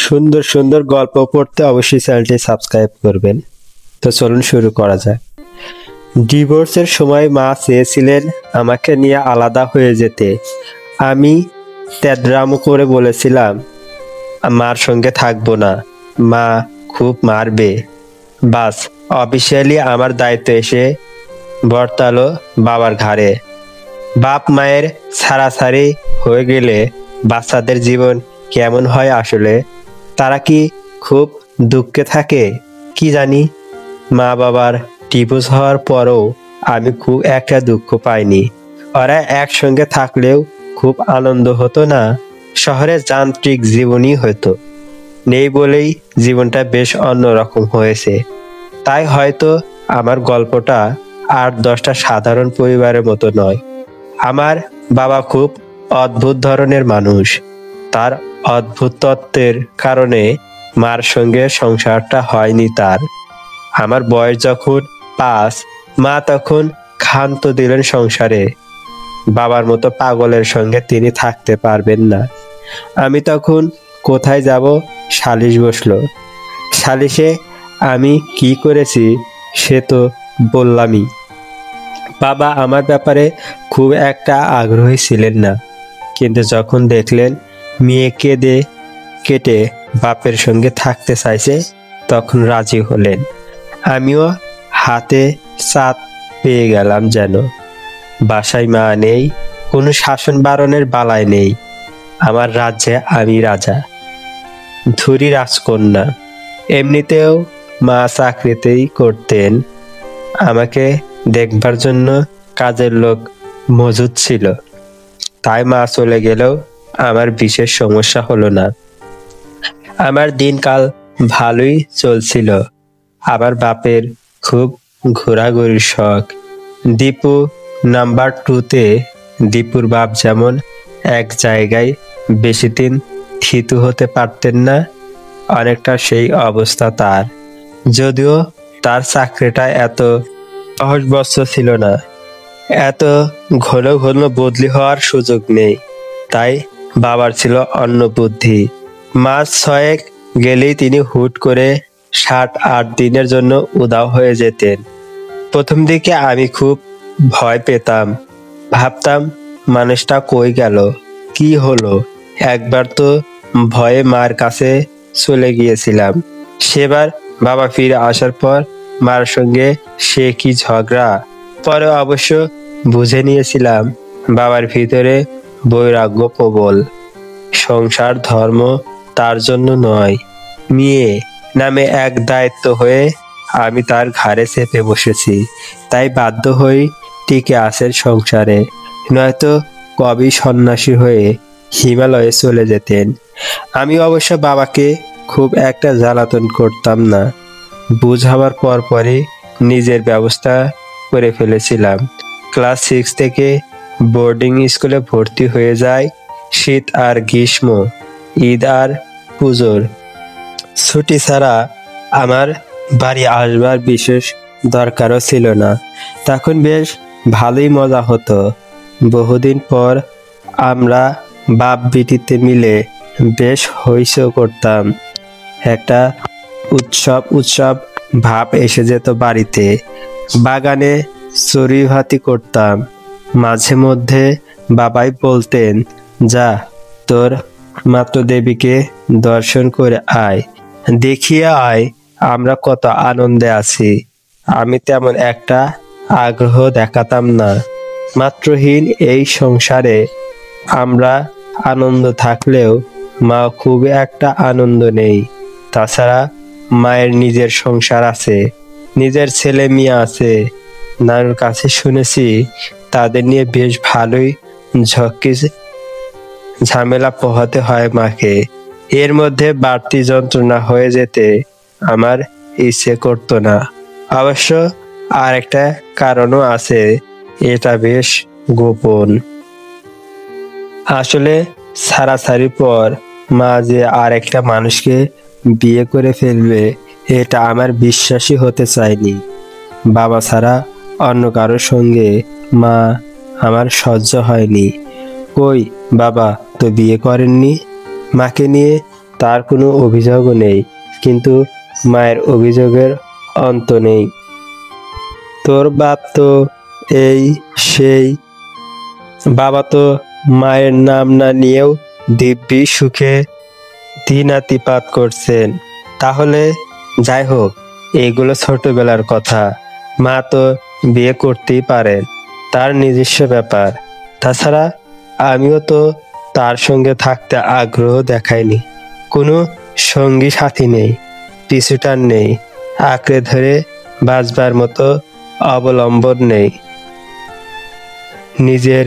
সুন্দর সুন্দর গল্প পড়তে অবশ্যই চ্যানেলটি সাবস্ক্রাইব করবেন। তো চলুন শুরু করা যাক। ডিভোর্সের সময় মা চেয়েছিলেন আমাকে নিয়ে আলাদা হয়ে যেতে। আমি তেদরামো করে বলেছিলাম মার সঙ্গে থাকবো না, মা খুব মারবে। বাস অফিসিয়ালি আমার দায়িত্ব এসে বর্তালো বাবার ঘাড়ে। বাপ মায়ের ছাড়াছাড়ি হয়ে গেলে বাচ্চাদের জীবন কেমন হয় আসলে? তারা কি খুব দুঃখে থাকে কি জানি। মা বাবার ডিভোর্স হওয়ার পরও আমি খুব একটা দুঃখ পাইনি। ওরা একসঙ্গে থাকলেও খুব আনন্দ হতো না? শহরের যান্ত্রিক জীবনই হতো, নেই বলেই জীবনটা বেশ অন্যরকম হয়েছে। তাই হয়তো আমার গল্পটা ৮-১০টা সাধারণ পরিবারের মতো নয়। আমার বাবা খুব অদ্ভুত ধরনের মানুষ। তার অদ্ভুত তত্ত্বের কারণে মার সঙ্গে সংসারটা হয়নি তার। আমার বয়স যখন ৫, মা তখন ক্ষান্ত দিলেন সংসারে। বাবার মতো পাগলের সঙ্গে তিনি থাকতে পারবেন না। আমি তখন কোথায় যাব? সালিশ বসলো। সালিশে আমি কি করেছি সে তো বললামই। বাবা আমার ব্যাপারে খুব একটা আগ্রহী ছিলেন না, কিন্তু যখন দেখলেন মেয়ে কেটে বাপের সঙ্গে থাকতে চাইছে তখন রাজি হলেন। আমিও হাতে চাঁদ পেয়ে গেলাম যেন। বাসায় মা নেই, কোনো শাসন বারণের বালাই নেই। আমার রাজ্যে আমি রাজা, ধুরি রাজকন্যা। এমনিতেও মা চাকরিতেই করতেন, আমাকে দেখবার জন্য কাজের লোক মজুদ ছিল। তাই মা চলে গেলেও আমার বিশেষ সমস্যা হলো না। আমার দিনকাল ভালোই চলছিল। আবার বাপের খুব ঘোরাঘুরির শখ। দীপু নাম্বার 2-তে। দীপুর বাপ যেমন এক জায়গায় বেশি দিন থিতু হতে পারতেন না, অনেকটা সেই অবস্থা তার। যদিও তার চাকরিটা এত সহজবস্ত্র ছিল না, এত ঘন ঘন বদলি হওয়ার সুযোগ নেই। তাই বাবার ছিল অন্য বুদ্ধি। মাস 6 গেলেই তিনি হুট করে 7-8 দিনের জন্য উধাও হয়ে যেতেন। প্রথম দিকে আমি খুব ভয় পেতাম, ভাবতাম মানুষটা কই গেল, কি হলো। একবার তো ভয়ে মার কাছে চলে গিয়েছিলাম। সেবার বাবা ফিরে আসার পর মার সঙ্গে সে কি ঝগড়া। পরে অবশ্য বুঝে নিয়েছিলাম বাবার ভিতরে বৈরাগ্য প্রবল। সংসার ধর্ম তার জন্য নয়, মেয়ে নামে এক দায়িত্ব হয়ে আমি তার ঘাড়ে চেপে বসেছি। তাই বাধ্য হয়ে টিকে আছেন সংসারে, নয়তো কবি সন্ন্যাসী হয়ে হিমালয়ে চলে যেতেন। আমি অবশ্য বাবাকে খুব একটা জ্বালাতন করতাম না। বুঝাবার পরপরই নিজের ব্যবস্থা করে ফেলেছিলাম। ক্লাস 6 থেকে বোর্ডিং স্কুলে ভর্তি হয়ে যায়। শীত আর গ্রীষ্ম, ঈদ আর পুজোর ছুটি ছাড়া আমার বাড়ি আসবার বিশেষ দরকারও ছিল না। তখন বেশ ভালোই মজা হতো। বহুদিন পর আমরা বাপ বেটিতে মিলে বেশ হইচই করতাম। একটা উৎসব ভাব এসে যেত বাড়িতে। বাগানে চড়ুইভাতি করতাম। মাঝে মধ্যে বাবাই বলতেন, যা তোর মাত্র দেবীকে দর্শন করে আয়, দেখিয়ে আয় আমরা কত আনন্দে আছি। আমি তেমন একটা আগ্রহ দেখাতাম না। মাত্রহীন এই সংসারে আমরা আনন্দ থাকলেও মা খুব একটা আনন্দ নেই। তাছাড়া মায়ের নিজের সংসার আছে, নিজের ছেলে মেয়ে আছে। নানুর কাছে শুনেছি তাদের নিয়ে বেশ ভালোই ঝামেলা পোহাতে হয় মাকে। এর মধ্যে বাড়তি যন্ত্রণা হয়ে যেতে আমার ইচ্ছে করতো না। অবশ্য আর একটা কারণও আছে, এটা বেশ গোপন। আসলে ছাড়াছাড়ির পর মা যে আর একটা মানুষকে বিয়ে করে ফেলবে এটা আমার বিশ্বাসই হতে চায়নি। বাবা ছাড়া অন্য কারোর সঙ্গে মা আমার সহ্য হয়নি। কই বাবা তো বিয়ে করেননি? মাকে নিয়ে তার কোনো অভিযোগও নেই, কিন্তু মায়ের অভিযোগের অন্ত নেই। তোর বাপ তো এই সেই, বাবা তো মায়ের নাম না নিয়েও দিব্যি সুখে দিনাতিপাত করছেন। তাহলে যাই হোক, এগুলো ছোটবেলার কথা। মা তো বিয়ে করতেই পারেন, তার নিজস্ব ব্যাপার। তাছাড়া আমিও তো তার সঙ্গে থাকতে আগ্রহ দেখাইনি। কোনো সঙ্গী সাথী নেই, পিছুটান নেই, আঁকড়ে ধরে বাঁচবার মতো অবলম্বন নেই। নিজের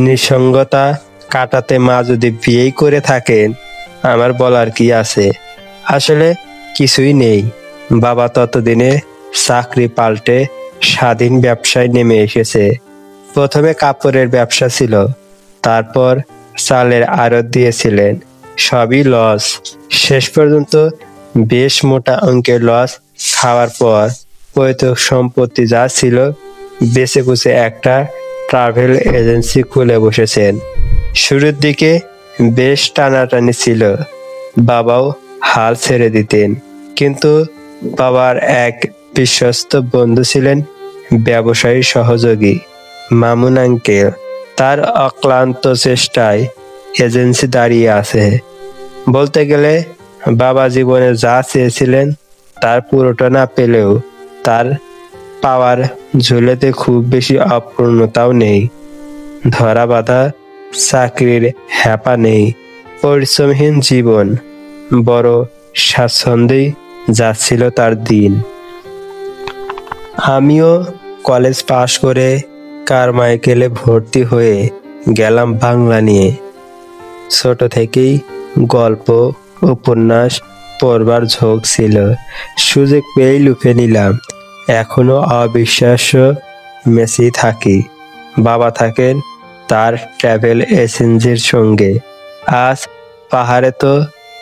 নিঃসঙ্গতা কাটাতে মা যদি বিয়েই করে থাকেন, আমার বলার কি আছে? আসলে কিছুই নেই। বাবা ততদিনে চাকরি পাল্টে স্বাধীন ব্যবসায় নেমে এসেছে। প্রথমে কাপড়ের ব্যবসা ছিল, তারপর চালের আড়ত দিয়েছিলেন। সবই লস। শেষ পর্যন্ত বেশ মোটা অঙ্কের লস খাওয়ার পর পৈতৃক সম্পত্তি যা ছিল বেচে কুচে একটা ট্রাভেল এজেন্সি খুলে বসেছেন। শুরুর দিকে বেশ টানাটানি ছিল, বাবাও হাল ছেড়ে দিতেন, কিন্তু বাবার এক বিশ্বস্ত বন্ধু ছিলেন ব্যবসায়ী সহযোগী মামুন আঙ্কেল। তার অক্লান্ত চেষ্টায় এজেন্সি দাঁড়িয়ে আছে। বলতে গেলে বাবা জীবনে যা চেয়েছিলেন তার পুরোটা না পেলেও তার পাওয়ার ঝুলেতে খুব বেশি অপূর্ণতাও নেই। ধরা বাঁধা চাকরির হ্যাপা নেই, পরিশ্রমহীন জীবন। বড় স্বাচ্ছন্দ্যেই যাচ্ছিল তার দিন। আমিও কলেজ পাশ করে কারমাইকেলে ভর্তি হয়ে গেলাম বাংলা নিয়ে। ছোট থেকেই গল্প উপন্যাস পড়বার ঝোঁক ছিল, সুযোগ পেয়েই লুফে নিলাম। এখনো অবিশ্বাস্য মেসেই থাকি। বাবা থাকেন তার ট্রাভেল এজেন্সির সঙ্গে, আজ পাহাড়ে তো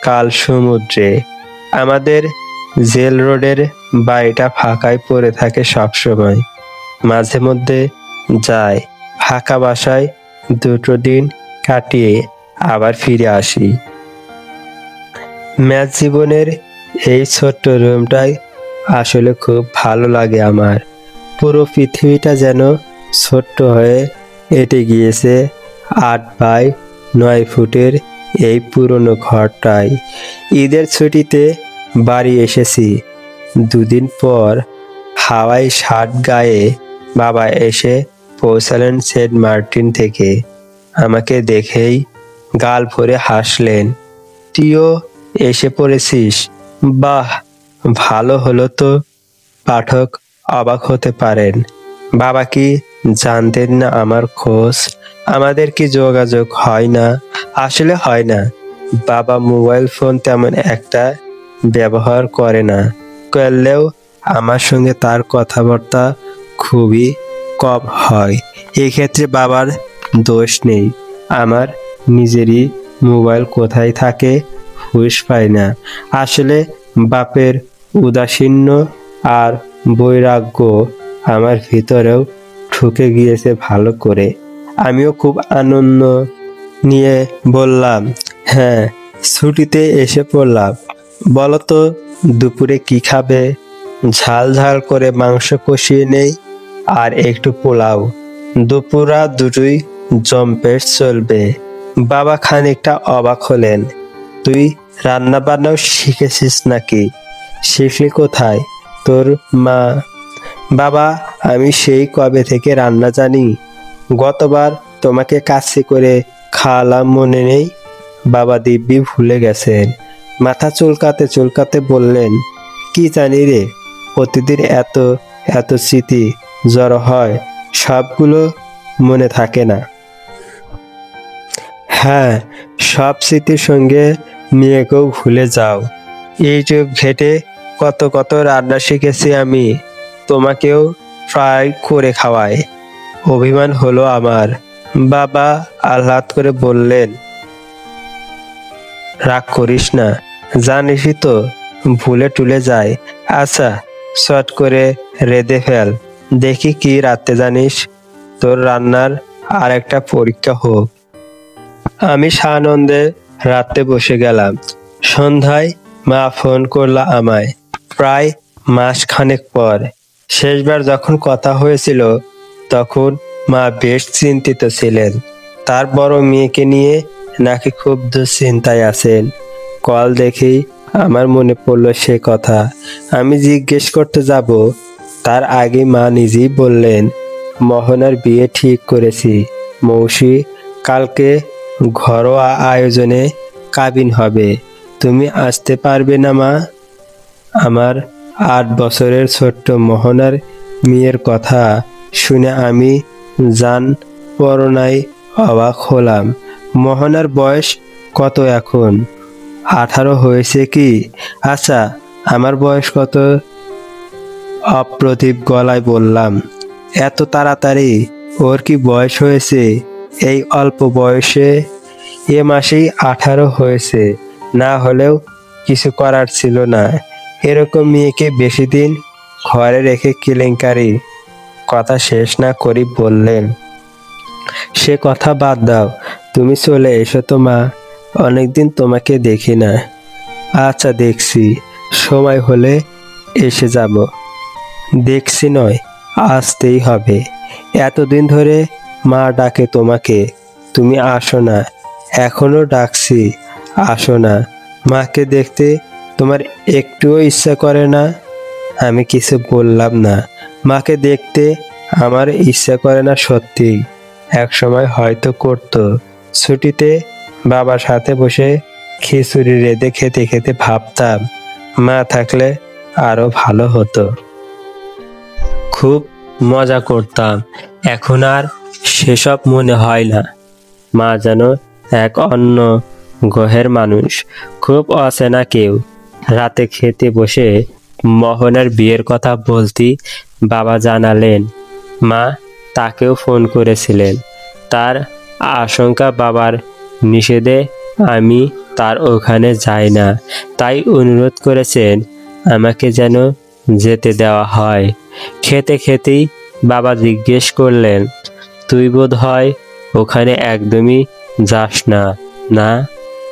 কাল সমুদ্রে। আমাদের জেল রোডের বাড়িটা ফাঁকাই পড়ে থাকে সবসময়। মাঝে মধ্যে যাই, ফাঁকা বাসায় দুটো দিন কাটিয়ে আবার ফিরে আসি। ম্যাচ জীবনের এই ছোট্ট রুমটাই আসলে খুব ভালো লাগে আমার। পুরো পৃথিবীটা যেন ছোট্ট হয়ে এঁটে গিয়েছে 8 বাই 9 ফুটের এই পুরনো ঘরটায়। ঈদের ছুটিতে বাড়ি এসেছি। দুদিন পর হাওয়াই শার্ট গায়ে বাবা এসে পৌঁছালেন সেন্ট মার্টিন থেকে। আমাকে দেখেই গাল ভরে হাসলেন। তুইও এসে পড়েছিস? বাহ, ভালো হলো তো। পাঠক অবাক হতে পারেন। বাবা কি জানতেন না আমার খোঁজ? আমাদের কি যোগাযোগ হয় না? আসলে হয় না। বাবা মোবাইল ফোন তেমন একটা ব্যবহার করে না, করলেও আমার সঙ্গে তার কথাবার্তা খুবই কম হয়। এক্ষেত্রে বাবার দোষ নেই, আমার নিজেরই মোবাইল কোথায় থাকে হুঁশ পাই না। আসলে বাপের উদাসীন্য আর বৈরাগ্য আমার ভিতরেও ঢুকে গিয়েছে ভালো করে। আমিও খুব আনন্দ নিয়ে বললাম, হ্যাঁ, ছুটিতে এসে পড়লাম। বলো তো দুপুরে কি খাবে? ঝাল ঝাল করে মাংস কষিয়ে নেই আর একটু পোলাও। দুপুরা দুটোই জম্পেশ চলবে। বাবা খানিকটা অবাক হলেন। তুই রান্না বান্নাও শিখেছিস নাকি? শিখলি কোথায়? তোর মা? বাবা, আমি সেই কবে থেকে রান্না জানি। গতবার তোমাকে কাছে করে খাওয়ালাম, মনে নেই? বাবা দিব্যি ভুলে গেছেন। মাথা চুলকাতে চুলকাতে বললেন, কি জানি রে, প্রতিদিন এত এত স্মৃতি জড়ো হয়, সবগুলো মনে থাকে না। হ্যাঁ, সব স্মৃতির সঙ্গে মেয়েকেও ভুলে যাও। ইউটিউব ঘেটে কত কত রান্না শিখেছি আমি, তোমাকেও ফ্রাই করে খাওয়াই। অভিমান হলো আমার। বাবা আহ্লাদ করে বললেন, রাগ করিস না, জানিসই তো ভুলে টুলে যায়। আচ্ছা, শর্ট করে রেঁধে ফেল, দেখি কি রাতে জানিস। তোর রান্নার আর একটা পরীক্ষা হোক। আমি সানন্দে রাতে বসে গেলাম। সন্ধ্যায় মা ফোন করলো আমায়, প্রায় মাস খানেক পর। শেষবার যখন কথা হয়েছিল তখন মা বেশ চিন্তিত ছিলেন। তার বড় মেয়েকে নিয়ে নাকি খুব দুশ্চিন্তায় আছেন। কল দেখেই আমার মনে পড়লো সে কথা। আমি জিজ্ঞেস করতে যাব তার আগে মা নিজেই বললেন, মোহনার বিয়ে ঠিক করেছি মৌসি, কালকে ঘরোয়া আয়োজনে কাবিন হবে। তুমি আসতে পারবে না মা? আমার 8 বছরের ছোট্ট মোহনার মেয়ের কথা শুনে আমি জান পরনায় অবাক হলাম। মোহনার বয়স কত এখন? 18 হয়েছে কি? আচ্ছা, আমার বয়স কত? অপ্রদীপ গলায় বললাম। এত তাড়াতাড়ি ওর কি বয়স হয়েছে? এই অল্প বয়সে? এ মাসেই 18 হয়েছে, না হলেও কিছু করার ছিল না। এরকম মেয়েকে বেশি দিন ঘরে রেখে কেলেঙ্কারি। কথা শেষ না করেই বললেন, সে কথা বাদ দাও, তুমি চলে এসো তো মা, অনেকদিন তোমাকে দেখি না। আচ্ছা দেখছি, সময় হলে এসে যাব। দেখছি নয়, আসতেই হবে। এতদিন ধরে মা ডাকে তোমাকে, তুমি আসো না। এখনো ডাকছি, আসো না। মাকে দেখতে তোমার একটুও ইচ্ছা করে না? আমি কিছু বললাম না। মাকে দেখতে আমার ইচ্ছা করে না সত্যি, এক সময় হয়তো করতো। ছুটিতে বাবার সাথে বসে খিচুড়ি রেঁধে খেতে খেতে ভাবতাম, মা থাকলে আরো ভালো হতো। খুব মজা করতাম। এখন আর সেসব মনে হয় না। মা যেন এক অন্য গ্রহের মানুষ, খুব অচেনা কেউ। রাতে খেতে বসে মোহনার বিয়ের কথা বলতেই বাবা জানালেন, মা তাকেও ফোন করেছিলেন। তার আশঙ্কা বাবার নিষেধে আমি তার ওখানে যাই না, তাই অনুরোধ করেছেন আমাকে যেন যেতে দেওয়া হয়। খেতে খেতেই বাবা জিজ্ঞেস করলেন, তুই বোধ হয় ওখানে একদমই যাস না? না,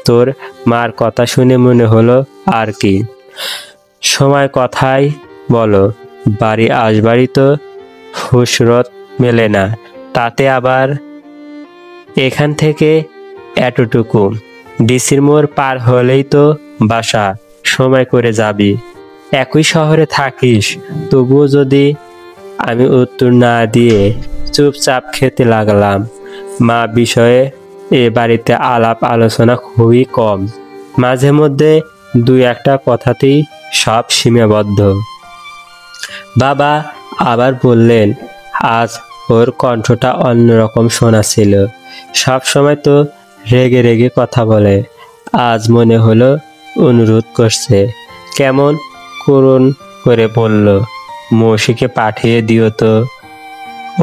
তোর মার কথা শুনে মনে হলো আর কি। সময় কথাই বলো, বাড়ি আসবারই তো ফুসরত মেলে না, তাতে আবার এখান থেকে এতটুকু ডিসির মোড় পার হলেই তো বাসা, সময় করে যাবি। একই শহরে থাকিস, তবুও যদি। আমি উত্তর না দিয়ে চুপচাপ খেতে লাগলাম। মা বিষয়ে এ বাড়িতে আলাপ আলোচনা খুবই কম, মাঝে মধ্যে 2-1টা কথাতেই সব সীমাবদ্ধ। বাবা আবার বললেন, আজ ওর কণ্ঠটা অন্যরকম শোনাচ্ছিল। সব সময় তো রেগে রেগে কথা বলে, আজ মনে হলো অনুরোধ করছে। কেমন করুণ করে বলল, মৌসিকে পাঠিয়ে দিও তো।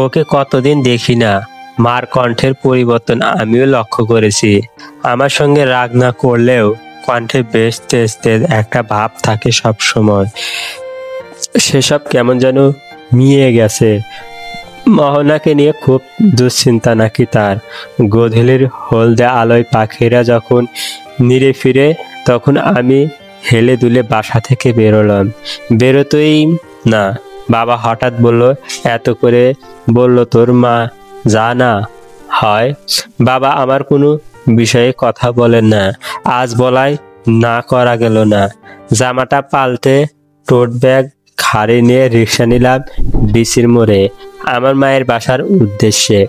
ওকে কতদিন দেখি না। মার কণ্ঠের পরিবর্তন আমিও লক্ষ্য করেছি। আমার সঙ্গে রাগ না করলেও কণ্ঠে বেশ তেজ তেজ একটা ভাব থাকে সব সময়। সেসব কেমন যেন মিয়ে গেছে। মোহনাকে নিয়ে খুব দুশ্চিন্তা নাকি তার। গোধূলির হলদে আলোয় পাখিরা যখন নিড়ে ফিরে তখন আমি হেলে দুলে বাসা থেকে বেরোলাম। বেরোতেই না, বাবা হঠাৎ বলল, এত করে বলল তোর মা, যা না হয়। বাবা আমার কোনো বিষয়ে কথা বলেন না, আজ বলাই না করা গেল না। জামাটা পাল্টে টোট ব্যাগ ঘাড়ে নিয়ে রিক্সা নিলাম ডিসির মোড়ে আমার মায়ের বাসার উদ্দেশ্যে।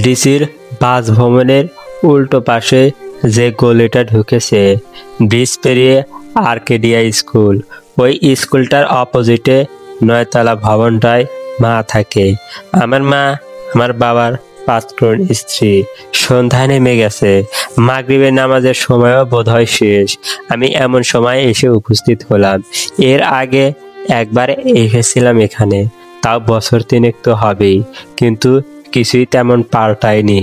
ডিসির বাসভবনের উল্টো পাশে যে গলিটা ঢুকেছে, ব্রিজ পেরিয়ে আর্কেডিয়া স্কুল, ওই স্কুলটার অপোজিটে 9তলা ভবনটায় মা থাকে। আমার মা আমার বাবার 5 করোড় স্ত্রী। সন্ধ্যা নেমে গেছে, মাগরিবের নামাজের সময়ও বোধহয় শেষ। আমি এমন সময় এসে উপস্থিত হলাম। এর আগে একবার এসেছিলাম এখানে, তাও বছর 3 তো হবেই, কিন্তু কিছুই তেমন পাল্টায়নি।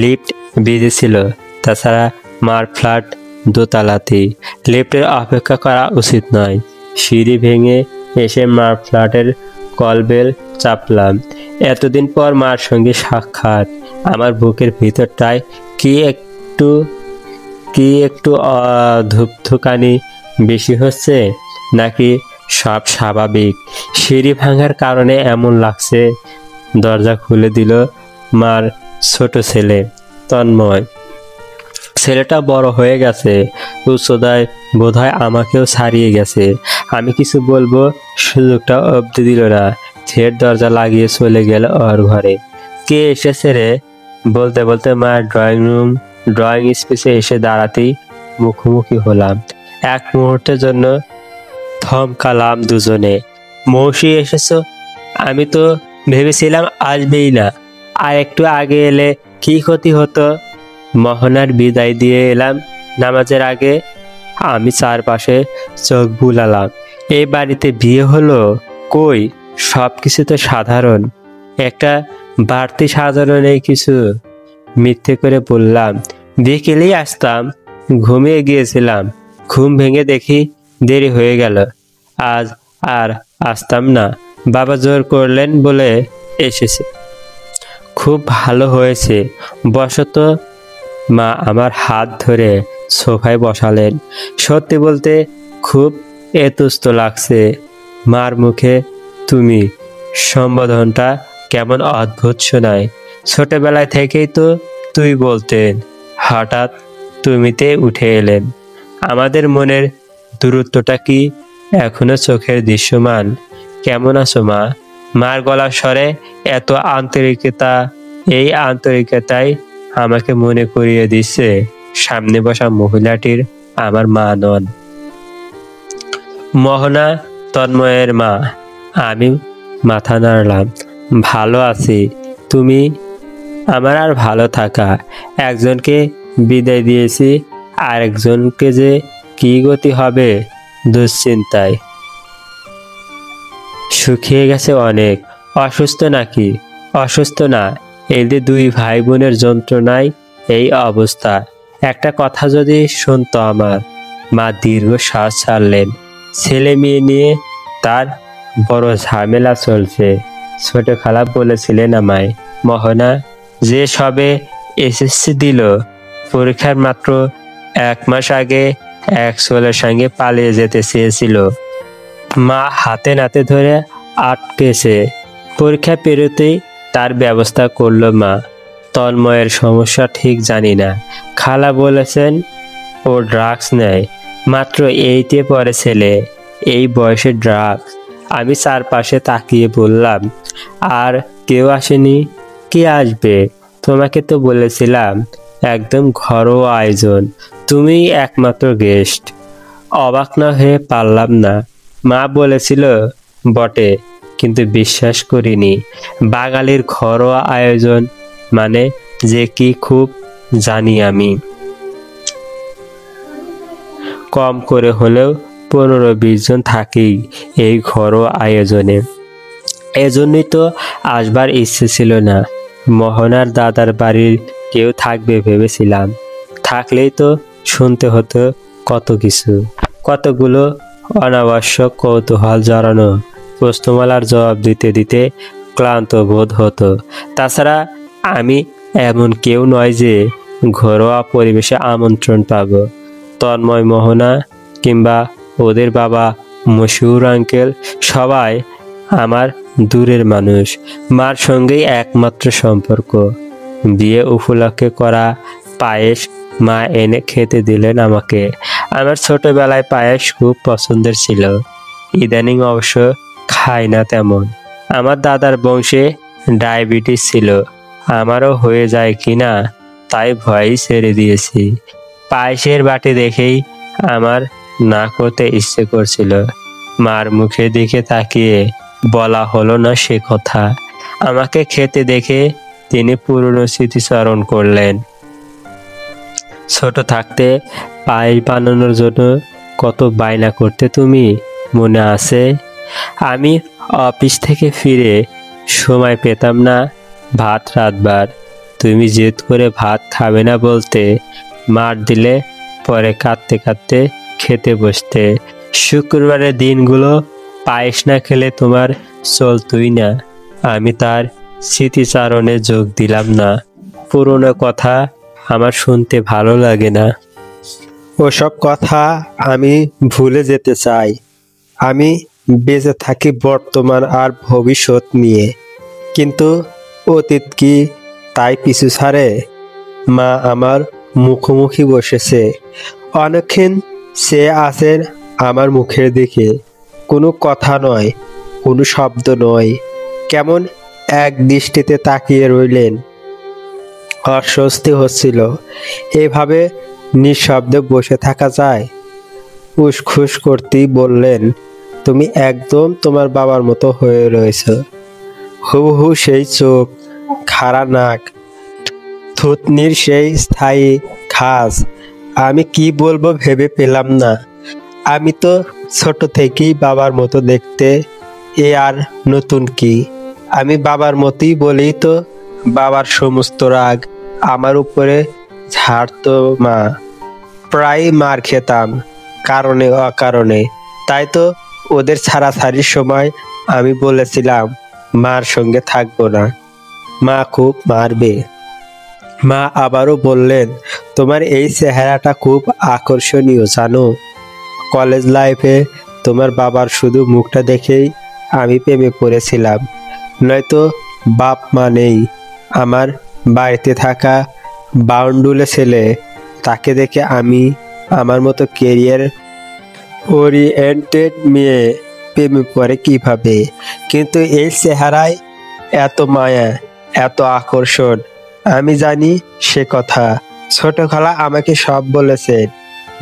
লিফট বিজি ছিল, তাছাড়া মার ফ্ল্যাট দোতলাতেই, লিফটের অপেক্ষা করা উচিত নয়। সিঁড়ি ভেঙে এসে মার ফ্ল্যাটের কলবেল চাপলাম। এতদিন পর মার সঙ্গে সাক্ষাৎ। আমার বুকের ভিতরটায় কি একটু কি একটু ধুকধুকানি বেশি হচ্ছে নাকি সব স্বাভাবিক? সিঁড়ি ভাঙার কারণে এমন লাগছে। দরজা খুলে দিল মার ছোট ছেলে তন্ময়। ছেলেটা বড় হয়ে গেছে, উচ্চতায় বোধহয় আমাকেও ছাড়িয়ে গেছে। আমি কিছু বলবো সুযোগটা অবধি দিল না, ছেড় দরজা লাগিয়ে চলে গেল ওর ঘরে। কে এসেছে রে বলতে বলতে মায়ের ড্রয়িং স্পেসে এসে দাঁড়াতেই মুখোমুখি হলাম। এক মুহূর্তের জন্য থমকালাম দুজনে। মৌসি এসেছো? আমি তো ভেবেছিলাম আসবেই না, আর একটু আগে এলে কি ক্ষতি হতো। মোহনার বিদায় দিয়ে এলাম নামাজের আগে। আমি চারপাশে চোখ বুলালাম। এই বাড়িতে বিয়ে হলো? কই, সব কিছু তো সাধারণ, একটা বাড়তি সাজানো নেই কিছু। মিথ্যে করে বললাম, বিকেলেই আসতাম, ঘুমিয়ে গিয়েছিলাম। ঘুম ভেঙে দেখি দেরি হয়ে গেল, আজ আর আসতাম না, বাবা জোর করলেন বলে এসেছে। খুব ভালো হয়েছে, বসো তো। মা আমার হাত ধরে সোফায় বসালেন। সত্যি বলতে খুব এতুস্ত লাগছে। মার মুখে তুমি সম্বোধনটা কেমন অদ্ভুত শোনায়। ছোটবেলায় থেকেই তো তুই বলতেন, হঠাৎ তুমিতে উঠে এলেন। আমাদের মনের দূরত্বটা কি এখনো চোখের দৃশ্যমান? কেমন আছো মা? মার গলার স্বরে এত আন্তরিকতা, এই আন্তরিকতাই আমাকে মনে করিয়ে দিচ্ছে সামনে বসা মহিলাটির আমার মা নন। মোহনা তন্ময়ের মা। আমি মাথা নাড়লাম। ভালো আছি, তুমি? আমার আর ভালো থাকা, একজনকে বিদায় দিয়েছি, আরেকজনকে যে কি গতি হবে দুশ্চিন্তায়। শুকিয়ে গেছে অনেক। অসুস্থ নাকি? অসুস্থ না, এদের দুই ভাই বোনের যন্ত্রণায় এই অবস্থা। একটা কথা যদি শুনতো আমার। মা দীর্ঘ শ্বাস ছাড়লেন। ছেলে মেয়ে নিয়ে তার বড় ঝামেলা চলছে। ছোট খালা বলেছিলেন আমায়, মোহনা যে সবে এসএসসি দিল, পরীক্ষার মাত্র 1 মাস আগে এক ছেলের সঙ্গে পালিয়ে যেতে চেয়েছিল। মা হাতে নাতে ধরে আটকেছে। পরীক্ষা পেরোতেই তার ব্যবস্থা করলো মা। তন্ময়ের সমস্যা ঠিক জানি না, খালা বলেছেন ও ড্রাগস নেয়। মাত্র 8-এ পড়ে ছেলে, এই বয়সে ড্রাগস। আমি চারপাশে তাকিয়ে বললাম, আর কেউ আসেনি? কে আসবে? তোমাকে তো বলেছিলাম একদম ঘরোয়া আয়োজন, তুমি একমাত্র গেস্ট। অবাক না হয়ে পারলাম না। মা বলেছিল বটে, কিন্তু বিশ্বাস করিনি। বাঙালির ঘরোয়া আয়োজন মানে যে কি খুব জানি আমি। কম করে হলেও 15-20 জন থাকেই এই ঘরোয়া আয়োজনে। এজন্যই তো আসবার ইচ্ছে ছিল না। মোহনার দাদার বাড়ির কেউ থাকবে ভেবেছিলাম। থাকলেই তো শুনতে হতো কত কিছু, কতগুলো অনাবশ্যক কৌতূহল জড়ানো প্রশ্নমালার জবাব দিতে দিতে ক্লান্ত বোধ হতো। তাছাড়া আমি এমন কেউ নয় যে ঘরোয়া পরিবেশে আমন্ত্রণ পাব। তন্ময়, মোহনা কিংবা ওদের বাবা মশিউর আঙ্কেল সবাই আমার দূরের মানুষ। মার সঙ্গেই একমাত্র সম্পর্ক। বিয়ে উপলক্ষে করা পায়েস মা এনে খেতে দিলেন আমাকে। আমার ছোটবেলায় পায়েস খুব পছন্দের ছিল, ইদানিং অবশ্য খাই না তেমন। আমার দাদার বংশে ডায়াবেটিস ছিল, আমারও হয়ে যায় কিনা তাই ভয়ই ছেড়ে দিয়েছি। পায়েসের বাটি দেখেই আমার না করতে ইচ্ছে করছিল। মার মুখের দিকে তাকিয়ে বলা হলো না সে কথা। আমাকে খেতে দেখে তিনি পুরনো স্মৃতিচারণ করলেন। ছোট থাকতে পায়েস বানানোর জন্য কত বায়না করতে তুমি, মনে আছে? আমি অফিস থেকে ফিরে সময় পেতাম না ভাত রাঁধবার। তুমি জেদ করে ভাত খাবে না বলতে মার দিলে, পরে কাঁদতে কাঁদতে খেতে বসতে। শুক্রবারের দিনগুলো পায়েস না খেলে তোমার চলতই না। আমি তার স্মৃতিচারণে যোগ দিলাম না। পুরনো কথা আমার শুনতে ভালো লাগে না। ওসব কথা আমি ভুলে যেতে চাই। আমি বেঁচে থাকি বর্তমান আর ভবিষ্যৎ নিয়ে। কিন্তু অতীত কি তাই পিছু ছাড়ে? মা আমার মুখোমুখি বসেছে, অনেকক্ষণ চেয়ে আছেন আমার মুখের দিকে। কোনো কথা নয়, কোনো শব্দ নয়, কেমন এক দৃষ্টিতে তাকিয়ে রইলেন। অস্বস্তি হচ্ছিল। এভাবে নিঃশব্দে বসে থাকা যায়? উসখুস করতেই বললেন, তুমি একদম তোমার বাবার মতো হয়ে রয়েছ। হুবহু সেই চোখ, খাড়া নাক, থুতনির সেই স্থায়ী খাস। আমি কি বলবো ভেবে পেলাম না। আমি তো ছোট থেকেই বাবার মতো দেখতে, এ আর নতুন কি? আমি বাবার মতোই বলেই তো বাবার সমস্ত রাগ আমার উপরে ঝাড়তো মা। প্রায় মার খেতাম কারণে অকারণে। তাই তো ওদের ছাড়াছাড়ির সময় আমি বলেছিলাম মার সঙ্গে থাকবো না, মা খুব মারবে। মা আবারও বললেন, তোমার এই চেহারাটা খুব আকর্ষণীয় জানো। কলেজ লাইফে তোমার বাবার শুধু মুখটা দেখেই আমি প্রেমে পড়েছিলাম। নয়তো বাপ মা নেই। আমার বাড়িতে থাকা বাউন্ডুলে ছেলে, তাকে দেখে আমি আমার মতো কেরিয়ার ওরিয়েন্টেড মেয়ে প্রেমে পড়ে কিভাবে? কিন্তু এই চেহারায় এত মায়া, এত আকর্ষণ। আমি জানি সে কথা। ছোট খালা আমাকে সব বলেছেন।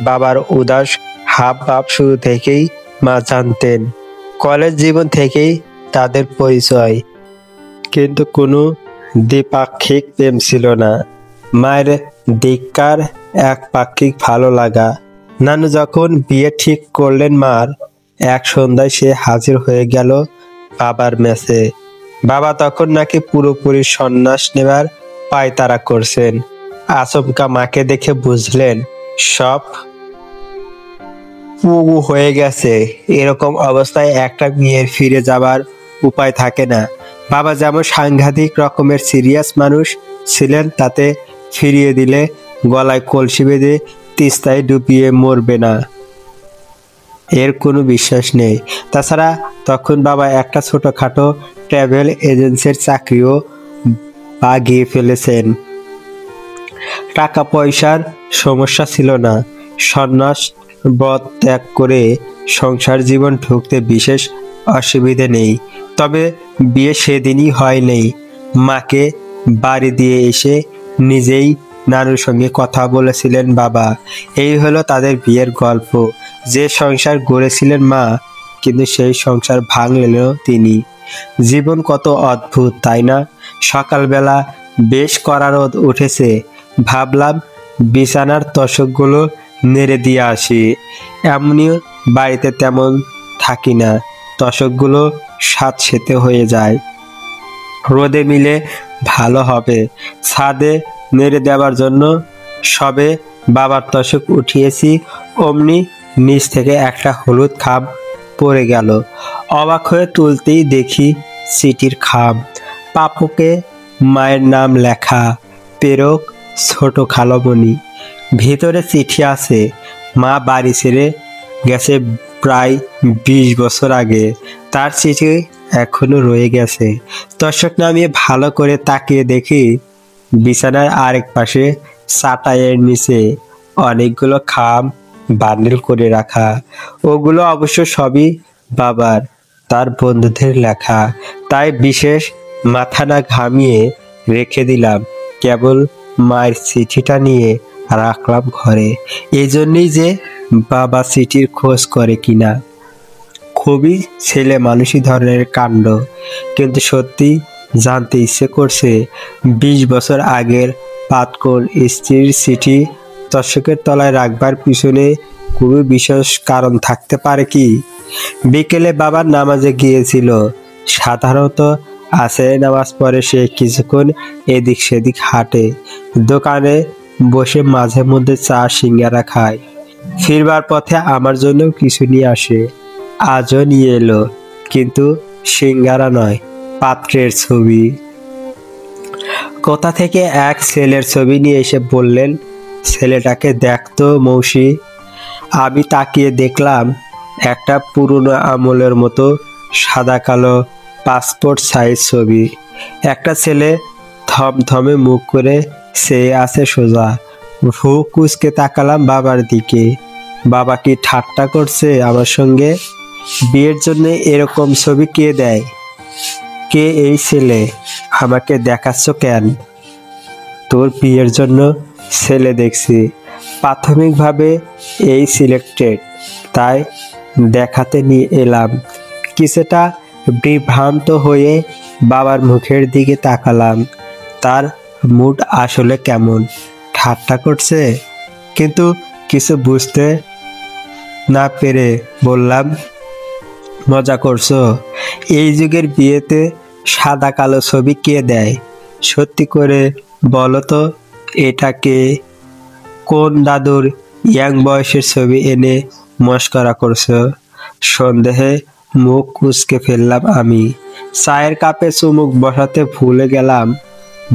বাবার উদাস হাব ভাব শুরু থেকেই মা জানতেন। কলেজ জীবন থেকেই তাদের পরিচয়। কিন্তু কোনো দ্বিপাক্ষিক প্রেম ছিল না। মায়ের দিককার একপাক্ষিক ভালো লাগা। নানু যখন বিয়ে ঠিক করলেন মার, এক সন্ধ্যায় সে হাজির হয়ে গেল বাবার মেসে। বাবা তখন নাকি পুরোপুরি সন্ন্যাস নেবার পায়তারা করছেন। আচমকা মাকে দেখে বুঝলেন সব পুগু হয়ে গেছে। এরকম অবস্থায় একটা মেয়ের ফিরে যাবার উপায় থাকে না। বাবা যেমন সাংঘাতিক রকমের সিরিয়াস মানুষ ছিলেন, তাতে ফিরিয়ে দিলে গলায় কলসি বেঁধে তিস্তায় ডুবিয়ে মরবে না, এর কোনো বিশ্বাস নেই। তাছাড়া তখন বাবা একটা ছোটখাটো ট্রাভেল এজেন্সির চাকরিও বাগিয়ে ফেলেছেন। টাকা পয়সার সমস্যা ছিল না। সন্ন্যাস ব্রত ত্যাগ করে সংসার জীবন ঢুকতে বিশেষ অসুবিধে নেই। তবে বিয়ে সেদিনই হয়নি। মাকে বাড়ি দিয়ে এসে নিজেই নানুর সঙ্গে কথা বলেছিলেন বাবা। এই হলো তাদের বিয়ের গল্প। যে সংসার গড়েছিলেন মা, কিন্তু সেই সংসার ভাঙলেন তিনি। জীবন কত অদ্ভুত, তাই না? সকালবেলা বেশ কড়া রোদ উঠেছে। ভাবলাম বিছানার তোশকগুলো নেড়ে দিয়ে আসি। এমনিও বাড়িতে তেমন থাকি না, তোশকগুলো স্যাঁতসেঁতে হয়ে যায়। রোদে মিলে ভালো হবে। ছাদে নেড়ে দেওয়ার জন্য সবে বাবার তোশক উঠিয়েছি, অমনি নিচ থেকে একটা হলুদ খাম পড়ে গেল। অবাক হয়ে তুলতেই দেখি চিঠির খাম। পাপুকে মায়ের নাম লেখা, প্রেরক ছোট খালামণি। ভিতরে চিঠি আছে। মা বাড়ি ছেড়ে গেছে প্রায় 20 বছর আগে। তার চিঠি এখনো রয়ে গেছে। তোশক নামিয়ে ভালো করে তাকিয়ে দেখি বিছানার আরেক পাশে চাটাইয়ের নিচে অনেকগুলো খাম বান্ডিল করে রাখা। ওগুলো অবশ্য সবই বাবার, তার বন্ধুদের লেখা। তাই বিশেষ মাথা না ঘামিয়ে রেখে দিলাম। কেবল মায়ের চিঠিটা নিয়ে রাখলাম ঘরে। এই জন্যই যে বাবা চিঠির খোঁজ করে কিনা। খুবই ছেলে মানুষই ধরনের কাণ্ড। কিন্তু সত্যি জানতে ইচ্ছে করছে 20 বছর আগের পাতকোন স্ত্রীর চিঠি তোশকের তলায় রাখবার পিছনে খুবই বিশেষ কারণ থাকতে পারে কি? বিকেলে বাবার নামাজে গিয়েছিল। সাধারণত আসরের নামাজ পড়ে সে কিছুক্ষণ এদিক সেদিক হাঁটে। দোকানে বসে মাঝে মধ্যে চা সিঙ্গারা খায়। ফিরবার পথে আমার জন্য কিছু নিয়ে আসে। আজও নিয়ে এলো, কিন্তু সিঙ্গারা নয়, পাত্রের ছবি। কোথা থেকে এক ছেলের ছবি নিয়ে এসে বললেন, ছেলেটাকে দেখ তো মৌসি। আমি তাকিয়ে দেখলাম একটা পুরনো আমলের মতো সাদা কালো পাসপোর্ট সাইজ ছবি। একটা ছেলে থমথমে মুখ করে চেয়ে আছে সোজা। ভ্রু কুঁচকে তাকালাম বাবার দিকে। বাবা কি ঠাট্টা করছে আমার সঙ্গে? বিয়ের জন্য এরকম ছবি কে দেয়? কে এই ছেলে? আমাকে দেখাচ্ছ কেন? তোর বিয়ের জন্য ছেলে দেখছি, প্রাথমিকভাবে এই সিলেক্টেড, তাই দেখাতে নিয়ে এলাম। কিছুটা বিভ্রান্ত হয়ে বাবার মুখের দিকে তাকালাম। তার মুড আসলে কেমন? ঠাট্টা করছে? কিন্তু কিছু বুঝতে না পেরে বললাম, মজা করছো? এই যুগের বিয়েতে সাদা কালো ছবি কে দেয়? সত্যি করে বলো তো, এটা কে? কোন দাদুর ইয়াং বয়সের ছবি এনে মস্করা করছো? সন্দেহে মুখ কুঁচকে ফেললাম আমি। চায়ের কাপে চুমুক বসাতে ভুলে গেলাম।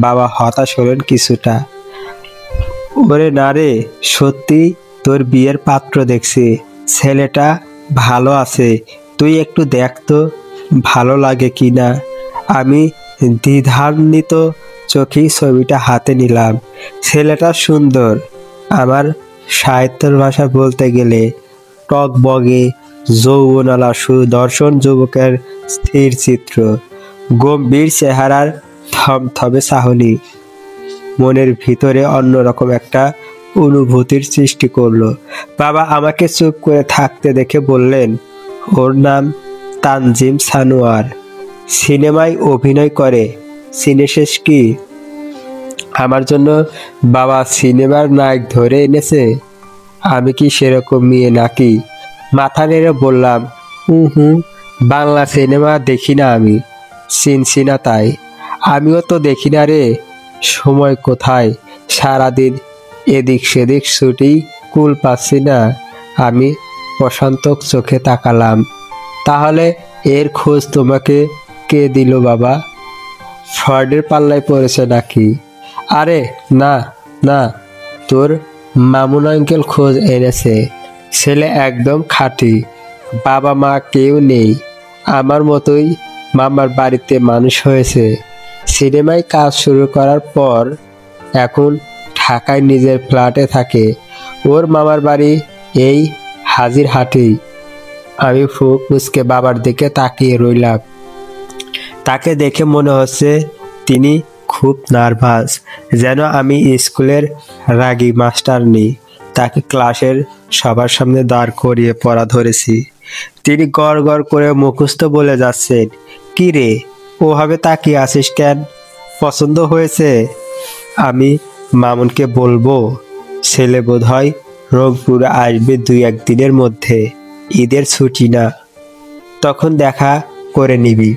বাবা হতাশ হলেন কিছুটা। ওরে না রে, সত্যি তোর বিয়ের পাত্র দেখছি। ছেলেটা ভালো আছে, তুই একটু দেখ তো ভালো লাগে কি না। আমি দ্বিধান্বিত চোখেই ছবিটা হাতে নিলাম। ছেলেটা সুন্দর। আমার সাহিত্যের ভাষা বলতে গেলে টকবগে যৌবনালা সুদর্শন যুবকের স্থির চিত্র। গম্ভীর চেহারার থমথমে চাহনি মনের ভিতরে অন্যরকম একটা অনুভূতির সৃষ্টি করলো। বাবা আমাকে চুপ করে থাকতে দেখে বললেন, ওর নাম তানজিম সানোয়ার, সিনেমায় অভিনয় করে। চিনেছিস কি? আমার জন্য বাবা সিনেমার নায়ক ধরে এনেছে। আমি কি সেরকম মেয়ে নাকি? মাথা নেড়ে বললাম, হুম, বাংলা সিনেমা দেখি না আমি, চিনছি না তাই। আমিও তো দেখি না রে। সময় কোথায়? সারাদিন এদিক সেদিক ছুটি, কুল পাচ্ছি না। আমি প্রশান্তক চোখে তাকালাম। তাহলে এর খোঁজ তোমাকে কে দিল বাবা? ফ্রয়েডের পাল্লায় পড়েছে নাকি? আরে না না, তোর মামুন আঙ্কেল খোঁজ এনেছে। ছেলে একদম খাঁটি, বাবা মা কেউ নেই, আমার মতোই মামার বাড়িতে মানুষ হয়েছে। সিনেমায় কাজ শুরু করার পর এখন ঢাকায় নিজের ফ্ল্যাটে থাকে। ওর মামার বাড়ি এই হাজিরহাটেই। আমি ফুক মুচকে বাবার দিকে তাকিয়ে রইলাম। তাকে দেখে মনে হচ্ছে তিনি খুব নার্ভাস, যেন আমি স্কুলের রাগী মাস্টারনি তাকে ক্লাসের সবার সামনে দাঁড় করিয়ে পড়া ধরেছি। তিনি গড় গড় করে মুখস্থ বলে যাচ্ছেন। কি রে, ওভাবে তাকিয়ে আছিস কেন? পছন্দ হয়েছে? আমি মামুনকে বলবো, ছেলে বোধহয় রংপুরে আসবে 2-1 দিনের মধ্যে, ঈদের ছুটি না, তখন দেখা করে নিবি।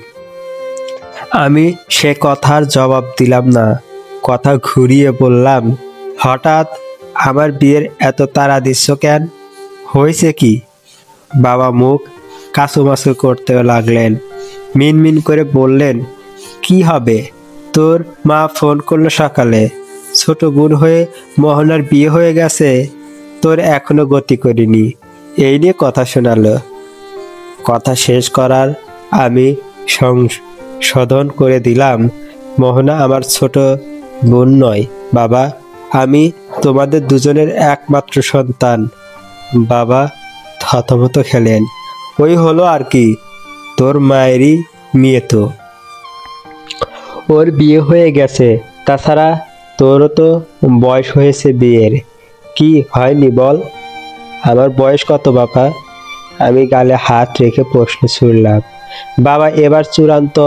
আমি সে কথার জবাব দিলাম না। কথা ঘুরিয়ে বললাম, হঠাৎ আমার বিয়ের এত তাড়া দিচ্ছ কেন? হয়েছে কি? বাবা মুখ কাঁচুমাচু করতে লাগলেন। মিনমিন করে বললেন, কি হবে? তোর মা ফোন করলো সকালে, ছোট বোন হয়ে মোহনার বিয়ে হয়ে গেছে, তোর এখনো গতি করিনি, এই নিয়ে কথা শোনালো। কথা শেষ করার আমি সংশোধন করে দিলাম, মোহনা আমার ছোট বোন নয় বাবা, আমি তোমাদের দুজনের একমাত্র সন্তান। বাবা থতমত খেলেন। ওই হলো আর কি, তোর মায়েরই মেয়ে তো, ওর বিয়ে হয়ে গেছে। তাছাড়া তোরও তো বয়স হয়েছে বিয়ের, কি হয়নি বল? আমার বয়স কত বাবা? আমি গালে হাত রেখে প্রশ্ন ছুড়লাম। বাবা এবার চূড়ান্ত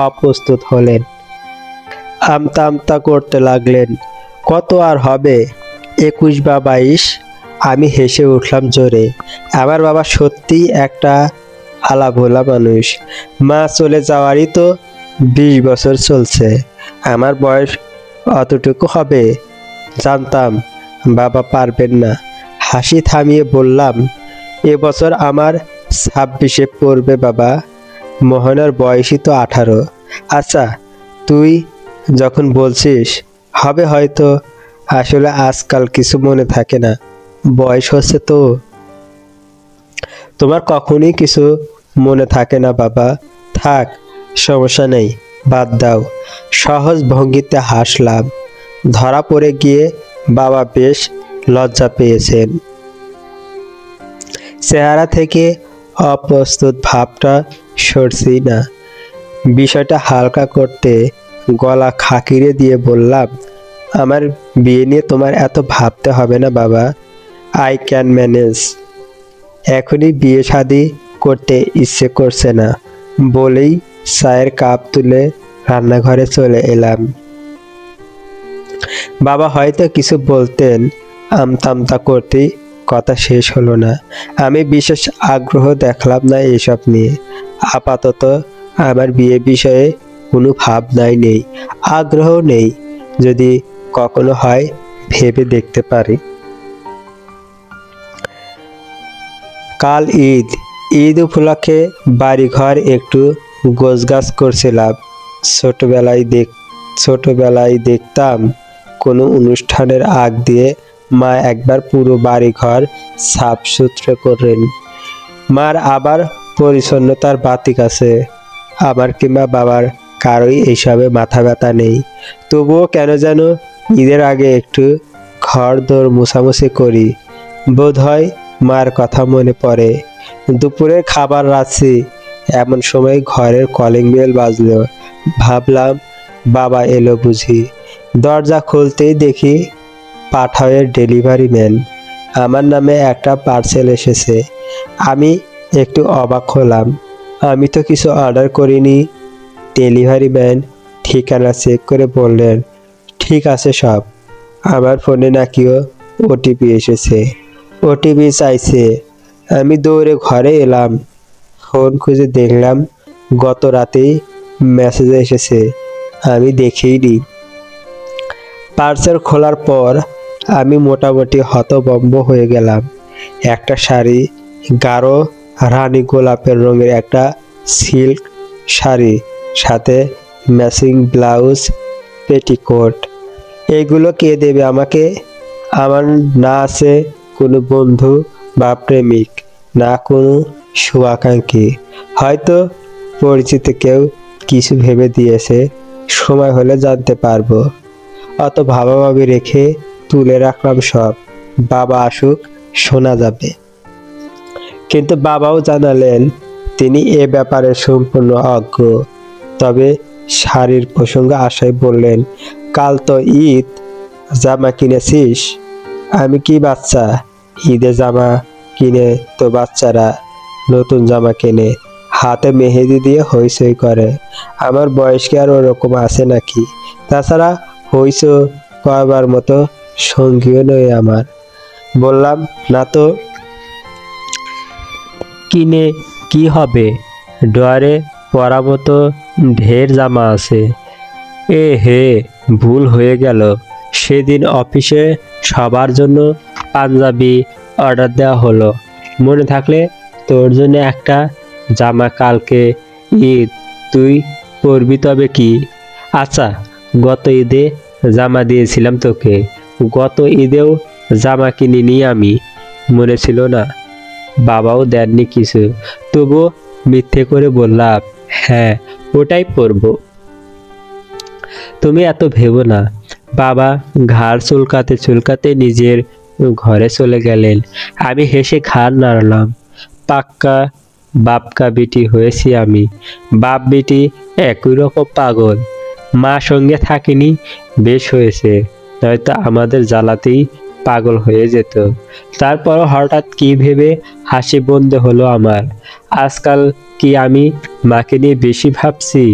অপ্রস্তুত হলেন। আমতা আমতা করতে লাগলেন। কত আর হবে, 21 বা 22। আমি হেসে উঠলাম জোরে। আমার বাবা সত্যিই একটা আলাভোলা মানুষ। মা চলে যাওয়ারই তো 20 বছর চলছে। আমার বয়স অতটুকু হবে জানতাম বাবা পারবেন না। হাসি থামিয়ে বললাম, এবছর আমার 26-এ পড়বে বাবা। মোহনার বয়সই তো 18। আচ্ছা, তুই যখন বলছিস হবে হয়তো, আসলে আজকাল কিছু মনে থাকে না, বয়স হচ্ছে তো। তোমার কখনই কিছু মনে থাকে না বাবা? থাক, সমস্যা নেই, বাদ দাও। সহজ ভঙ্গিতে হাসলাম। ধরা পড়ে গিয়ে বাবা বেশ লজ্জা পেয়েছেন। চেহারা থেকে অপ্রস্তুত ভাবটা সরছেই না। বিষয়টা হালকা করতে গলা খাকিরে দিয়ে বললাম, আমার বিয়ে নিয়ে তোমার এত ভাবতে হবে না বাবা, আই ক্যান ম্যানেজ। এখনই বিয়ে শাদি করতে ইচ্ছে করছে না বলেই চায়ের কাপ তুলে রান্নাঘরে চলে এলাম। বাবা হয়তো কিছু বলতেন, আমতা করতেই কথা শেষ হলো না। আমি বিশেষ আগ্রহ দেখলাম না এসব নিয়ে। আপাতত আমার বিয়ে বিষয়ে কোনো ভাবনাই নেই, আগ্রহ নেই। যদি কখনো হয় ভেবে দেখতে পারি। কাল ঈদ। ঈদ উপলক্ষে বাড়িঘর একটু গোছগাছ করছিলাম। ছোটবেলায় দেখতাম কোনো অনুষ্ঠানের আগ দিয়ে মা একবার পুরো বাড়িঘর সাফ সুতরো করেন। মার আবার পরিচ্ছন্নতার বাতিক আছে। আমার কিংবা বাবার কারোই এইসবে মাথা ব্যথা নেই। তবুও কেন যেন ঈদের আগে একটু ঘর দোর মোছামুছি করি। বোধ হয় মার কথা মনে পড়ে। দুপুরের খাবার রাখছি, এমন সময় ঘরের কলিং বেল বাজলো। ভাবলাম বাবা এলো বুঝি। দরজা খুলতেই দেখি পাঠাওয়ের ডেলিভারি ম্যান। আমার নামে একটা পার্সেল এসেছে। আমি একটু অবাক হলাম। আমি তো কিছু অর্ডার করিনি। ডেলিভারি ম্যান ঠিকানা চেক করে বললেন, ঠিক আছে সব। আমার ফোনে নাকিও ওটিপি এসেছে। ওটিপি চাইছে। আমি দৌড়ে ঘরে এলাম। ফোন খুঁজে দেখলাম গত রাতেই মেসেজ এসেছে, আমি দেখিনি। পার্সেল খোলার পর আমি মোটামুটি হতভম্ব হয়ে গেলাম। একটা শাড়ি, গাঢ় রানী গোলাপের রঙের একটা সিল্ক শাড়ি, সাথে ম্যাচিং ব্লাউজ, পেটিকোট। এগুলো কে দেবে আমাকে? আমার না আছে কোনো বন্ধু বা প্রেমিক, না কোনো শুভাকাঙ্ক্ষী। হয়তো পরিচিত কেউ কিছু ভেবে দিয়েছে, সময় হলে জানতে পারবো। অত ভাবাভাবি রেখে তুলে রাখলাম সব। বাবা আসুক, শোনা যাবে। কিন্তু বাবাও জানালেন তিনি এ ব্যাপারে সম্পূর্ণ অজ্ঞ। তবে শাড়ির প্রসঙ্গে আশায় বললেন, কাল তো ঈদ, জামা কিনেছিস? আমি কি বাচ্চা? ঈদে জামা কিনে তো বাচ্চারা নতুন জামা কেনে, হাতে মেহেদি দিয়ে হইচই করে। আমার বয়স কি আর ওরকম আছে নাকি? তাছাড়া হইচই করবার মতো সঙ্গীও নয় আমার। বললাম, না তো। কিনে কি হবে? ডয়ারে পরা মতো ঢের জামা আছে। এ হে, ভুল হয়ে গেল। সেদিন অফিসে সবার জন্য পাঞ্জাবি অর্ডার দেওয়া হলো। মনে থাকলে তোর জন্য একটা জামা কালকে ঈদ, তুই পরবি তবে কি? আচ্ছা, গত ঈদে জামা দিয়েছিলাম তোকে। গত ঈদেও জামা কিনিনি আমি, মনে ছিল না? বাবাও দেননি কিছু, তবুও মিথ্যে করে বললাম, হ্যাঁ ওটাই পরবো। তুমি এত ভেবো না। বাবা ঘাড় চুলকাতে নিজের ঘরে চলে গেলেন। আমি হেসে ঘাড় নাড়লাম। পাক্কা বাপকা বেটি হয়েছি আমি। বাপ বেটি একই রকম পাগল। মা সঙ্গে থাকিনি, বেশ হয়েছে, নয়তো আমাদের জ্বালাতেই পাগল হয়ে যেত। তারপর হঠাৎ কি ভেবে হাসি বন্ধ হলো আমার। আজকাল কি আমি মাকে নিয়ে বেশি ভাবছি?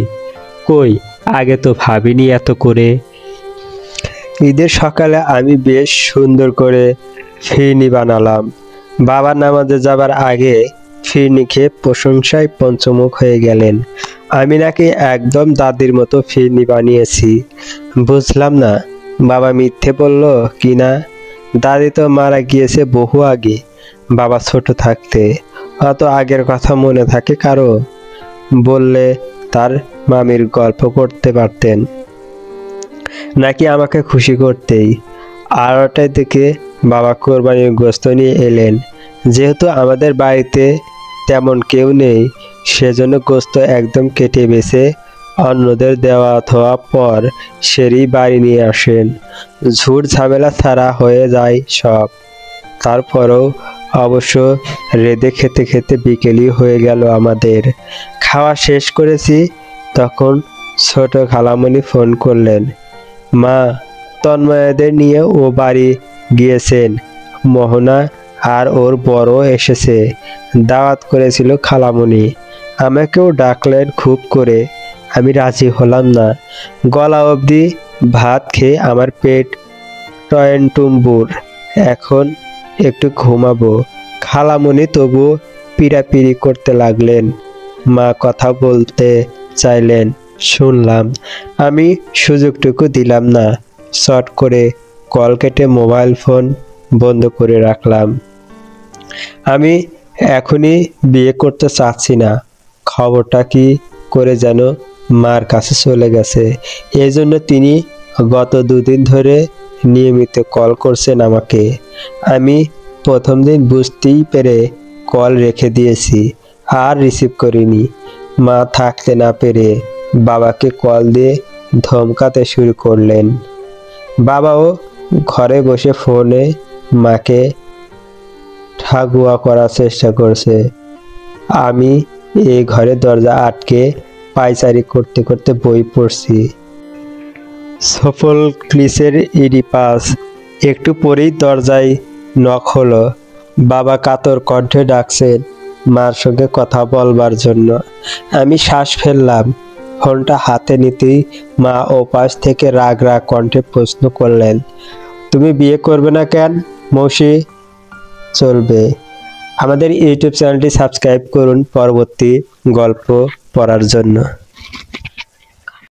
কই, আগে তো ভাবিনি এত করে। ঈদের সকালে আমি বেশ সুন্দর করে ফিরনি বানালাম। বাবা নামাজে যাবার আগে ফিরনি খেয়ে প্রশংসায় পঞ্চমুখ হয়ে গেলেন। আমি নাকি একদম দাদির মতো ফিরনি বানিয়েছি। বুঝলাম না বাবা মিথ্যে বলল কি না। দাদি তো মারা গিয়েছে বহু আগে, বাবা ছোট থাকতে। অত আগের কথা মনে থাকে কারো? বললে তার মামির গল্প করতে পারতেন, নাকি আমাকে খুশি করতেই? 12টার দিকে বাবা কোরবানির গোশত নিয়ে এলেন। যেহেতু আমাদের বাড়িতে তেমন কেউ নেই, সেজন্য গোশত একদম কেটে বেছে অন্যদের দেওয়া ধোয়া পর সেরি বাড়ি নিয়ে আসেন। ঝুট ঝামেলা ছাড়া হয়ে যায় সব। তারপরেও অবশ্য রেঁধে খেতে খেতে বিকেলই হয়ে গেল আমাদের। খাওয়া শেষ করেছি, তখন ছোট খালামণি ফোন করলেন। মা, তন্ময়দের নিয়ে ও বাড়ি গিয়েছেন। মোহনা আর ওর বড় এসেছে, দাওয়াত করেছিল খালামণি। আমাকেও ডাকলেন খুব করে, আমি রাজি হলাম না। গলা অবধি ভাত খেয়ে আমার পেট টয়েনটুম্বুর। এখন একটু ঘুমাবো। খালামণি তবু পিড়াপিড়ি করতে লাগলেন। মা কথা বলতে চাইলেন, শুনলাম। আমি সুযোগটুকু দিলাম না। শর্ট করে কল কেটে মোবাইল ফোন বন্ধ করে রাখলাম। আমি এখনই বিয়ে করতে চাচ্ছি না। খবরটা কি করে যেন মার কাছে চলে গেছে। এজন্য তিনি গত 2 দিন ধরে নিয়মিত কল করছেন আমাকে। আমি প্রথম দিন বুঝতেই পেরে কল রেখে দিয়েছি, আর রিসিভ করিনি। মা থাকতে না পেরে বাবাকে কল দিয়ে ধমকাতে শুরু করলেন। বাবাও ঘরে বসে ফোনে মাকে ঠাগুয়া করার চেষ্টা করছে। আমি এই ঘরে দরজা আটকে পায়চারি করতে করতে বই পড়ছি। সোফোক্লিসের ইডিপাস। একটু পরেই দরজায় নক হলো। বাবা কাতর কণ্ঠে ডাকছেন মার সঙ্গে কথা বলবার জন্য। আমি শ্বাস ফেললাম। ফোনটা হাতে নিতেই মা ওপাশ থেকে রাগ রাগ কণ্ঠে প্রশ্ন করলেন, তুমি বিয়ে করবে না কেন মৌসি? চলবে। আমাদের ইউটিউব চ্যানেলটি সাবস্ক্রাইব করুন পরবর্তী গল্প পড়ার জন্য।